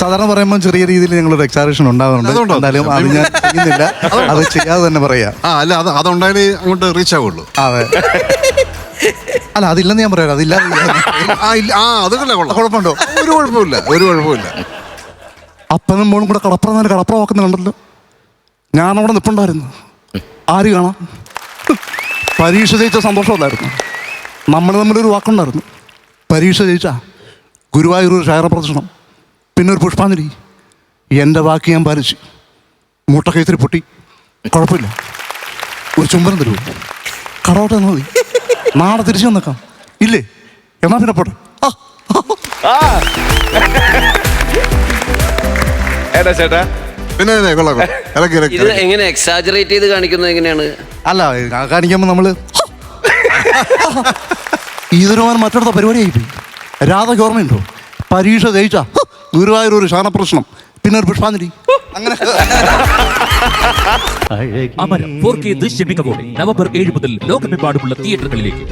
സാധാരണ പറയുമ്പോൾ ചെറിയ രീതിയിൽ ഞങ്ങളൊരു എക്സാറേഷൻ ഉണ്ടാകുന്നുണ്ട്. എന്തായാലും അത് ഞാൻ ചെയ്യുന്നില്ല, അത് ചെയ്യാതെ തന്നെ പറയാം. അല്ല അതുണ്ടായാലേ അങ്ങോട്ട് റീച്ച് ആവുള്ളൂ. അതെ, അല്ല അതില്ലെന്ന് ഞാൻ പറയാം. അതില്ല, അതൊക്കെ കുഴപ്പമുണ്ടോ? ഒരു കുഴപ്പമില്ല. അപ്പനും മോളും കൂടെ കടപ്പുറ വാക്കുന്നുണ്ടല്ലോ. ഞാനവിടെ നിൽപ്പുണ്ടായിരുന്നു, ആര് കാണാം. പരീക്ഷ ജയിച്ച സന്തോഷമല്ലായിരുന്നു. നമ്മൾ തമ്മിലൊരു വാക്കുണ്ടായിരുന്നു. പരീക്ഷ ജയിച്ച ഗുരുവായൂർ ഒരു ക്ഷേത്ര പ്രദർശനം, പിന്നെ ഒരു പുഷ്പാഞ്ജലി. എൻ്റെ വാക്ക് ഞാൻ പാലിച്ചു. മുട്ടക്കൈത്തിരി പൊട്ടി, കുഴപ്പമില്ല. ഒരു ചുംബനം തരൂ, കടവട്ടെ എന്നാൽ മതി. നാളെ തിരിച്ചു വന്നേക്കാം. ഇല്ലേ? എന്നാ പിന്നെ പോട്ടെ. ചേട്ടാ പിന്നെ ഇത് എങ്ങനെ എക്സാജറേറ്റ് ചെയ്ത് കാണിക്കുന്നത് എങ്ങനെയാണ്? അല്ല, കാണിക്കുമ്പോൾ നമ്മൾ ഇതൊരു മറ്റടുത്ത പരിപാടിയായി പോയി. രാധയ്ക്ക് ഓർമ്മയുണ്ടോ? പരീക്ഷ ജയിച്ച ഗുരുവായൂർ ഒരു ശാനപ്രശ്നം, പിന്നെ ഒരു പുഷ്പാഞ്ജലി. അങ്ങനെ അമരം 4K ദൃശ്യമികവോടെ നവംബർ 7 മുതൽ ലോകമെമ്പാടുമുള്ള തിയേറ്ററുകളിലേക്ക്.